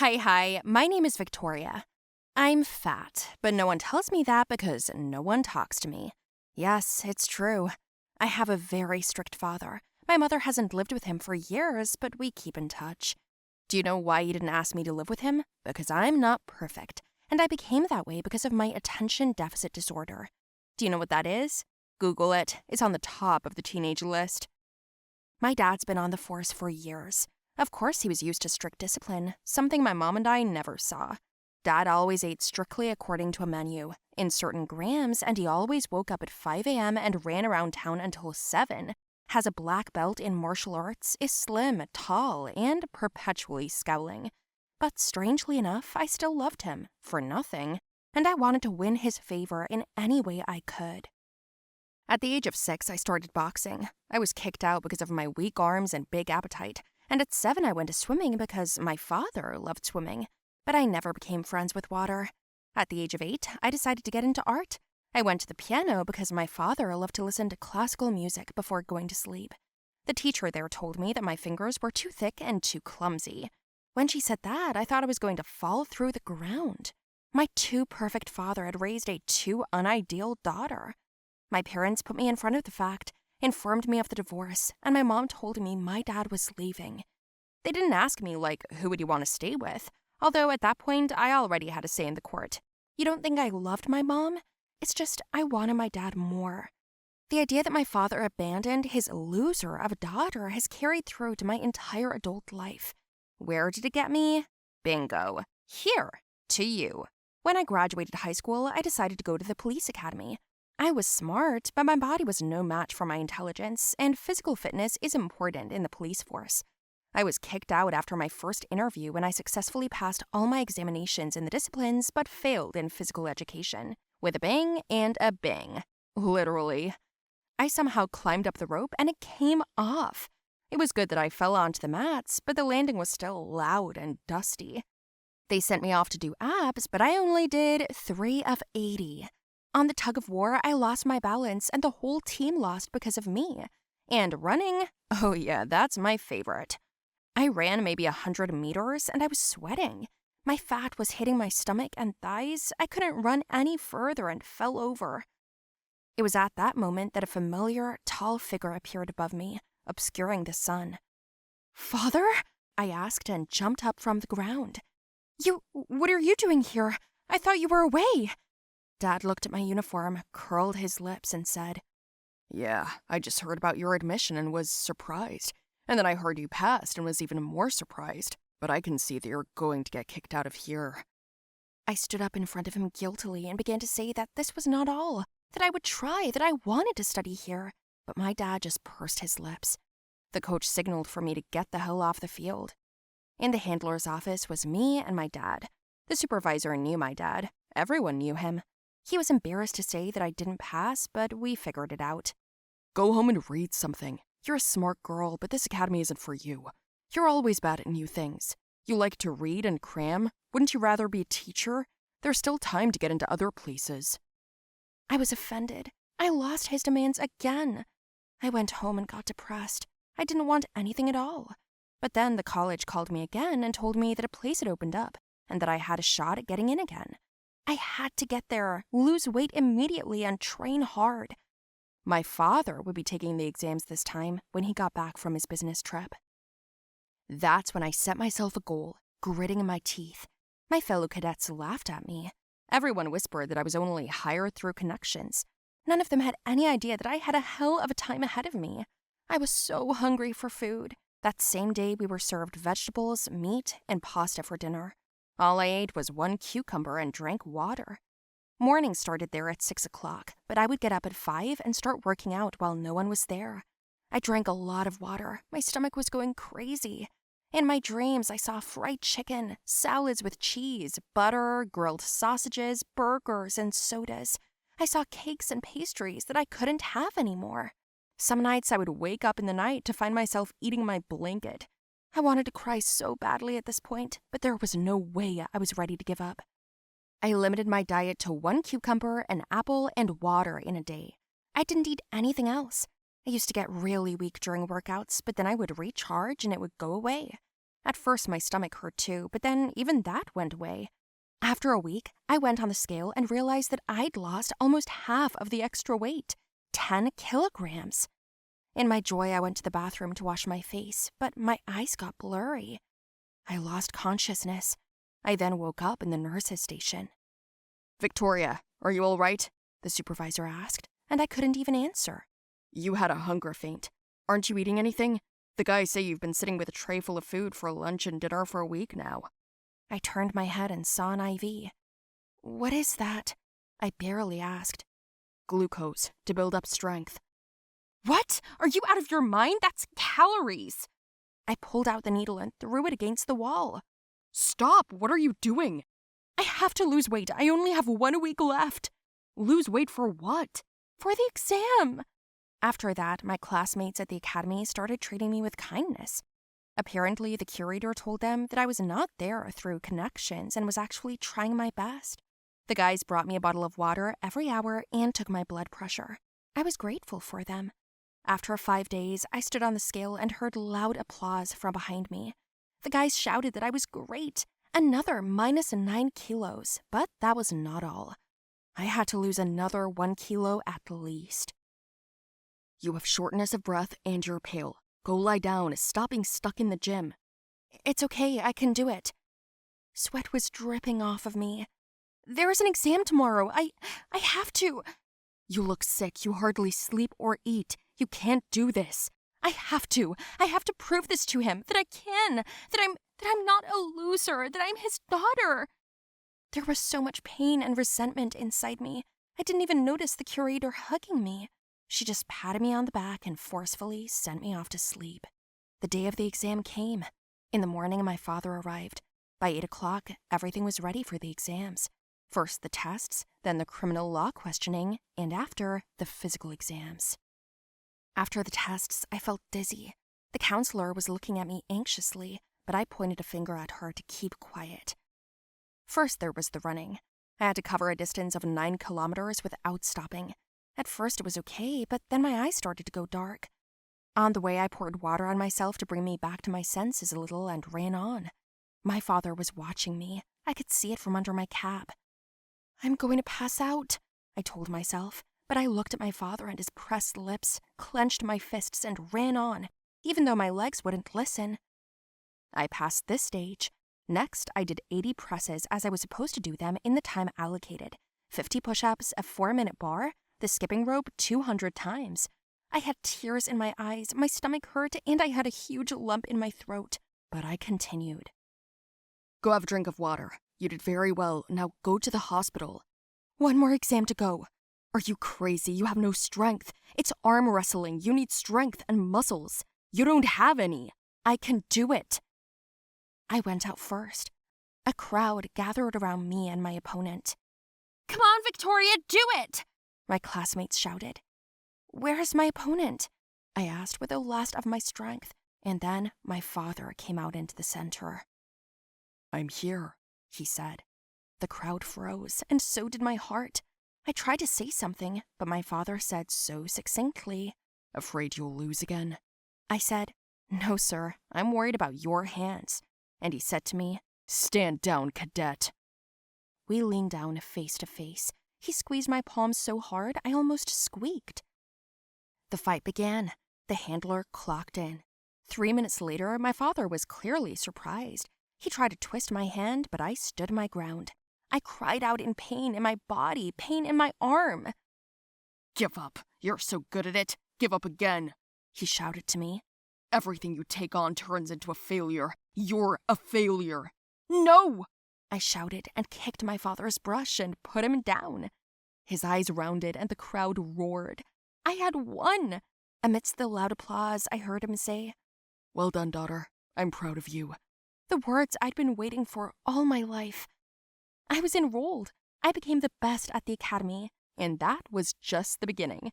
Hi, my name is Victoria. I'm fat, but no one tells me that because no one talks to me. Yes, it's true. I have a very strict father. My mother hasn't lived with him for years, but we keep in touch. Do you know why he didn't ask me to live with him? Because I'm not perfect, and I became that way because of my attention deficit disorder. Do you know what that is? Google it. It's on the top of the teenage list. My dad's been on the force for years. Of course, he was used to strict discipline, something my mom and I never saw. Dad always ate strictly according to a menu, in certain grams, and he always woke up at 5 a.m. and ran around town until 7. Has a black belt in martial arts, is slim, tall, and perpetually scowling. But strangely enough, I still loved him, for nothing, and I wanted to win his favor in any way I could. At the age of 6, I started boxing. I was kicked out because of my weak arms and big appetite, and at 7 I went to swimming because my father loved swimming. But I never became friends with water. At the age of 8, I decided to get into art. I went to the piano because my father loved to listen to classical music before going to sleep. The teacher there told me that my fingers were too thick and too clumsy. When she said that, I thought I was going to fall through the ground. My too perfect father had raised a too unideal daughter. My parents put me in front of the fact, informed me of the divorce, and my mom told me my dad was leaving. They didn't ask me, who would you want to stay with? Although at that point, I already had a say in the court. You don't think I loved my mom? It's just I wanted my dad more. The idea that my father abandoned his loser of a daughter has carried through to my entire adult life. Where did it get me? Bingo. Here. To you. When I graduated high school, I decided to go to the police academy. I was smart, but my body was no match for my intelligence, and physical fitness is important in the police force. I was kicked out after my first interview when I successfully passed all my examinations in the disciplines but failed in physical education. With a bang and a bang. Literally. I somehow climbed up the rope and it came off. It was good that I fell onto the mats, but the landing was still loud and dusty. They sent me off to do abs, but I only did 3 of 80. On the tug of war, I lost my balance and the whole team lost because of me. And running? Oh yeah, that's my favorite. I ran maybe 100 meters and I was sweating. My fat was hitting my stomach and thighs. I couldn't run any further and fell over. It was at that moment that a familiar, tall figure appeared above me, obscuring the sun. "Father?" I asked and jumped up from the ground. What are you doing here? I thought you were away." Dad looked at my uniform, curled his lips, and said, "Yeah, I just heard about your admission and was surprised. And then I heard you passed and was even more surprised. But I can see that you're going to get kicked out of here." I stood up in front of him guiltily and began to say that this was not all, that I would try, that I wanted to study here. But my dad just pursed his lips. The coach signaled for me to get the hell off the field. In the handler's office was me and my dad. The supervisor knew my dad. Everyone knew him. He was embarrassed to say that I didn't pass, but we figured it out. "Go home and read something. You're a smart girl, but this academy isn't for you. You're always bad at new things. You like to read and cram. Wouldn't you rather be a teacher? There's still time to get into other places." I was offended. I lost his demands again. I went home and got depressed. I didn't want anything at all. But then the college called me again and told me that a place had opened up and that I had a shot at getting in again. I had to get there, lose weight immediately, and train hard. My father would be taking the exams this time when he got back from his business trip. That's when I set myself a goal, gritting my teeth. My fellow cadets laughed at me. Everyone whispered that I was only hired through connections. None of them had any idea that I had a hell of a time ahead of me. I was so hungry for food. That same day, we were served vegetables, meat, and pasta for dinner. All I ate was 1 cucumber and drank water. Morning started there at 6 o'clock, but I would get up at 5 and start working out while no one was there. I drank a lot of water. My stomach was going crazy. In my dreams, I saw fried chicken, salads with cheese, butter, grilled sausages, burgers, and sodas. I saw cakes and pastries that I couldn't have anymore. Some nights I would wake up in the night to find myself eating my blanket. I wanted to cry so badly at this point, but there was no way I was ready to give up. I limited my diet to 1 cucumber, an apple, and water in a day. I didn't eat anything else. I used to get really weak during workouts, but then I would recharge and it would go away. At first, my stomach hurt too, but then even that went away. After a week, I went on the scale and realized that I'd lost almost half of the extra weight, 10 kilograms. In my joy, I went to the bathroom to wash my face, but my eyes got blurry. I lost consciousness. I then woke up in the nurse's station. "Victoria, are you all right?" the supervisor asked, and I couldn't even answer. "You had a hunger faint. Aren't you eating anything? The guys say you've been sitting with a tray full of food for lunch and dinner for a week now." I turned my head and saw an IV. "What is that?" I barely asked. "Glucose, to build up strength." "What? Are you out of your mind? That's calories!" I pulled out the needle and threw it against the wall. "Stop! What are you doing?" "I have to lose weight. I only have 1 week left." "Lose weight for what?" "For the exam." After that, my classmates at the academy started treating me with kindness. Apparently, the curator told them that I was not there through connections and was actually trying my best. The guys brought me a bottle of water every hour and took my blood pressure. I was grateful for them. After 5 days, I stood on the scale and heard loud applause from behind me. The guys shouted that I was great. Another -9 kilos, but that was not all. I had to lose another 1 kilo at least. "You have shortness of breath and you're pale. Go lie down. Stop being stuck in the gym." "It's okay, I can do it." Sweat was dripping off of me. "There is an exam tomorrow. I have to." "You look sick. You hardly sleep or eat. You can't do this." I have to prove this to him, that I can, that I'm not a loser, that I'm his daughter." There was so much pain and resentment inside me. I didn't even notice the curator hugging me. She just patted me on the back and forcefully sent me off to sleep. The day of the exam came. In the morning, my father arrived. By 8 o'clock, everything was ready for the exams. First the tests, then the criminal law questioning, and after, the physical exams. After the tests, I felt dizzy. The counselor was looking at me anxiously, but I pointed a finger at her to keep quiet. First, there was the running. I had to cover a distance of 9 kilometers without stopping. At first, it was okay, but then my eyes started to go dark. On the way, I poured water on myself to bring me back to my senses a little and ran on. My father was watching me. I could see it from under my cap. "I'm going to pass out," I told myself, but I looked at my father and his pressed lips, clenched my fists, and ran on, even though my legs wouldn't listen. I passed this stage. Next, I did 80 presses as I was supposed to do them in the time allocated. 50 push-ups, a 4-minute bar, the skipping rope 200 times. I had tears in my eyes, my stomach hurt, and I had a huge lump in my throat, but I continued. "Go have a drink of water. You did very well. Now go to the hospital." "One more exam to go." "Are you crazy? You have no strength. It's arm wrestling. You need strength and muscles. You don't have any." "I can do it." I went out first. A crowd gathered around me and my opponent. "Come on, Victoria, do it!" my classmates shouted. "Where is my opponent?" I asked with the last of my strength, and then my father came out into the center. "I'm here," he said. The crowd froze, and so did my heart. I tried to say something, but my father said so succinctly, "Afraid you'll lose again?" I said, "No, sir, I'm worried about your hands." And he said to me, "Stand down, cadet." We leaned down face to face. He squeezed my palm so hard I almost squeaked. The fight began. The handler clocked in. 3 minutes later, my father was clearly surprised. He tried to twist my hand, but I stood my ground. I cried out in pain in my body, pain in my arm. "Give up. You're so good at it. Give up again," he shouted to me. "Everything you take on turns into a failure. You're a failure." "No!" I shouted and kicked my father's brush and put him down. His eyes rounded and the crowd roared. I had won. Amidst the loud applause, I heard him say, "Well done, daughter. I'm proud of you." The words I'd been waiting for all my life. I was enrolled. I became the best at the academy, and that was just the beginning.